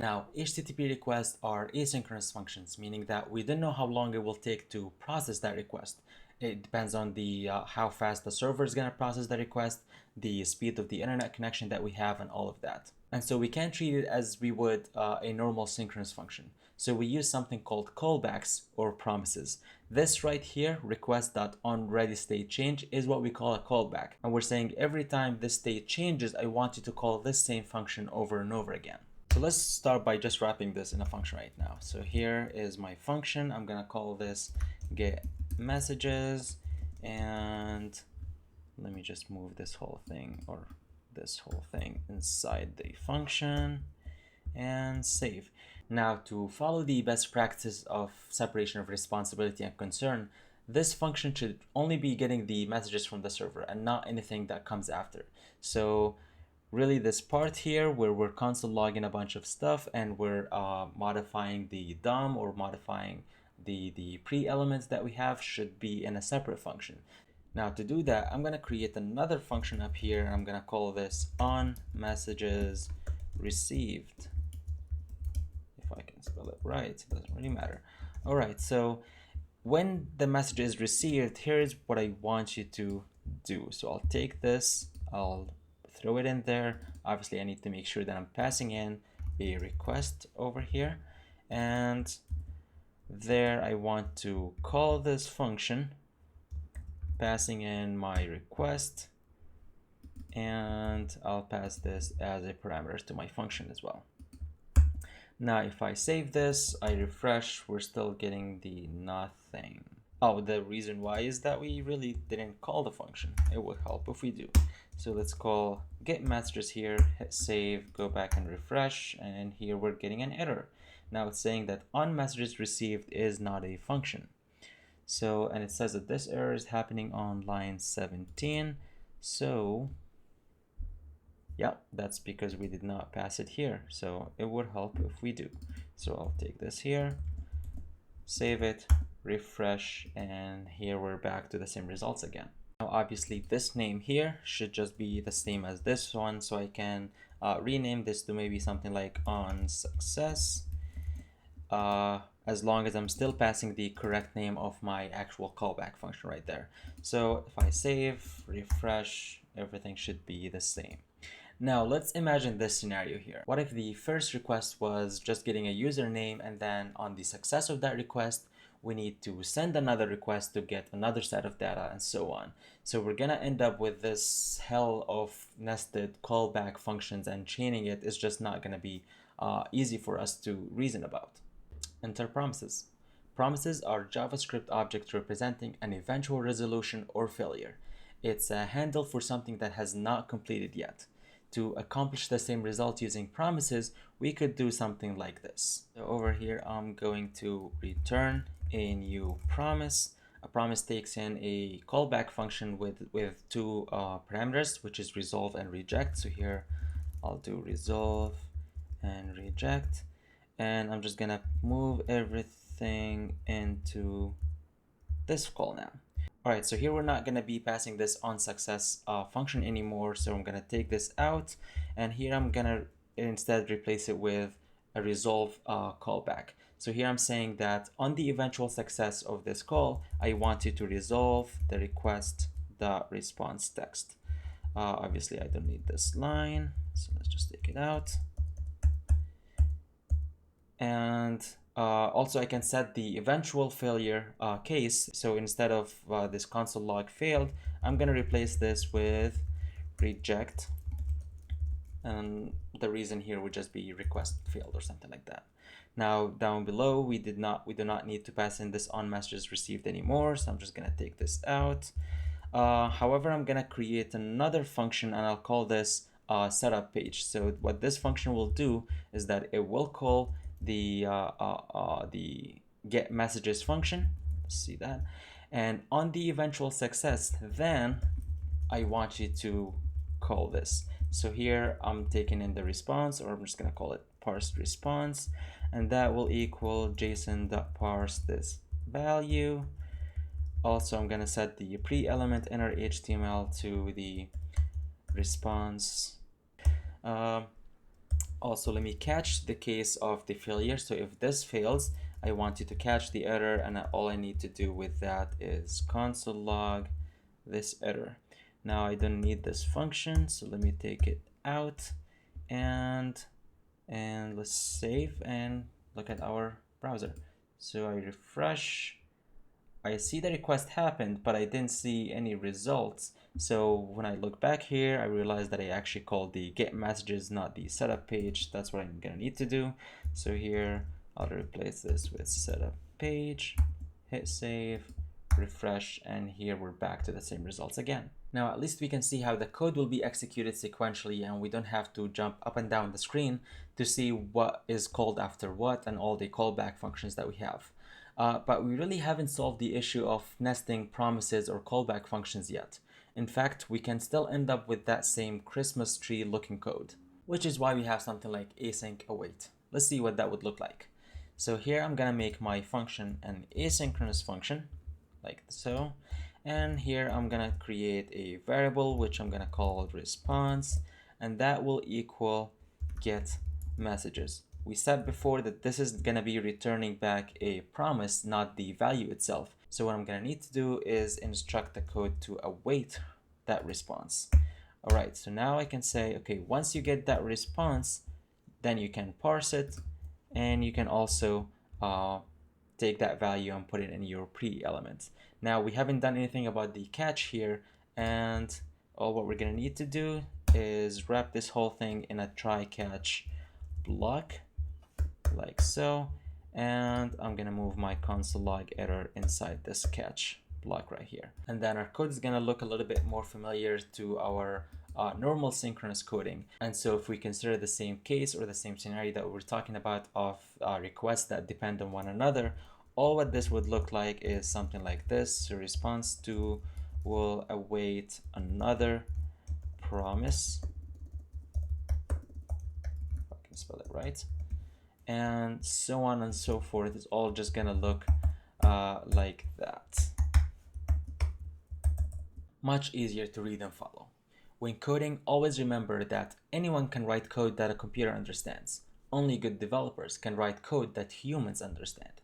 Now, HTTP requests are asynchronous functions, meaning that we don't know how long it will take to process that request. It depends on the how fast the server is going to process the request, the speed of the internet connection that we have, and all of that. And so we can't treat it as we would a normal synchronous function. So we use something called callbacks or promises. This right here, request.onReadyStateChange, is what we call a callback. And we're saying every time this state changes, I want you to call this same function over and over again. So let's start by just wrapping this in a function right now. So here is my function. I'm gonna call this get messages, and let me just move this whole thing inside the function and save. Now, to follow the best practice of separation of responsibility and concern, this function should only be getting the messages from the server and not anything that comes after. So really this part here where we're console logging a bunch of stuff and we're modifying the DOM or modifying the pre-elements that we have should be in a separate function. Now to do that, I'm gonna create another function up here. I'm gonna call this on messages received. If I can spell it right, it doesn't really matter. All right, so when the message is received, here's what I want you to do. So I'll take this, I'll throw it in there. Obviously, I need to make sure that I'm passing in a request over here. And there I want to call this function, passing in my request. And I'll pass this as a parameter to my function as well. Now, if I save this, I refresh, we're still getting the nothing. Oh, the reason why is that we really didn't call the function. It would help if we do. So let's call get messages here, hit save, go back and refresh, and here we're getting an error. Now it's saying that on messages received is not a function. So, and it says that this error is happening on line 17. So yeah, that's because we did not pass it here. So it would help if we do. So I'll take this here, save it, refresh, and here we're back to the same results again. Now obviously this name here should just be the same as this one, so I can rename this to maybe something like on success, as long as I'm still passing the correct name of my actual callback function right there. So if I save, refresh, everything should be the same. Now let's imagine this scenario here. What if the first request was just getting a username, and then on the success of that request, we need to send another request to get another set of data and so on. So we're gonna end up with this hell of nested callback functions, and chaining it is just not gonna be easy for us to reason about. Enter promises. Promises are JavaScript objects representing an eventual resolution or failure. It's a handle for something that has not completed yet. To accomplish the same result using promises, we could do something like this. So over here, I'm going to return a new promise. A promise takes in a callback function with two parameters, which is resolve and reject. So here I'll do resolve and reject, and I'm just gonna move everything into this call now. All right, so here we're not gonna be passing this on success function anymore. So I'm gonna take this out, and here I'm gonna instead replace it with a resolve callback. So here I'm saying that on the eventual success of this call, I want you to resolve the request.response text. Obviously I don't need this line, so let's just take it out. And also I can set the eventual failure case. So instead of this console log failed, I'm gonna replace this with reject, and the reason here would just be request failed or something like that. Now down below, we do not need to pass in this on messages received anymore, so I'm just gonna take this out. However, I'm gonna create another function, and I'll call this setup page. So what this function will do is that it will call the get messages function. See that? And on the eventual success, then I want you to call this. So here I'm taking in the response, or I'm just gonna call it parsed response, and that will equal json.parse this value. Also, I'm gonna set the pre-element inner HTML to the response. Also, let me catch the case of the failure. So if this fails, I want you to catch the error, and all I need to do with that is console log this error. Now I don't need this function, so let me take it out, and let's save and look at our browser. So I refresh, I see the request happened, but I didn't see any results. So when I look back here, I realized that I actually called the get messages, not the setup page. That's what I'm gonna need to do. So here, I'll replace this with setup page, hit save, refresh, and here we're back to the same results again. Now at least we can see how the code will be executed sequentially, and we don't have to jump up and down the screen to see what is called after what and all the callback functions that we have. But we really haven't solved the issue of nesting promises or callback functions yet. In fact, we can still end up with that same Christmas tree looking code, which is why we have something like async await. Let's see what that would look like. So here I'm gonna make my function an asynchronous function, like so. And here I'm gonna create a variable which I'm gonna call response, and that will equal get messages. We said before that this is gonna be returning back a promise, not the value itself. So what I'm gonna need to do is instruct the code to await that response. All right, so now I can say, okay, once you get that response, then you can parse it, and you can also take that value and put it in your pre-element. Now we haven't done anything about the catch here, and all what we're gonna need to do is wrap this whole thing in a try-catch block, like so, and I'm gonna move my console log error inside this catch block right here. And then our code is gonna look a little bit more familiar to our normal synchronous coding. And so if we consider the same case or the same scenario that we were talking about of requests that depend on one another, all what this would look like is something like this. So response to will await another promise, if I can spell it right, and so on and so forth. Is all just gonna look like that. Much easier to read and follow. When coding, always remember that anyone can write code that a computer understands. Only good developers can write code that humans understand.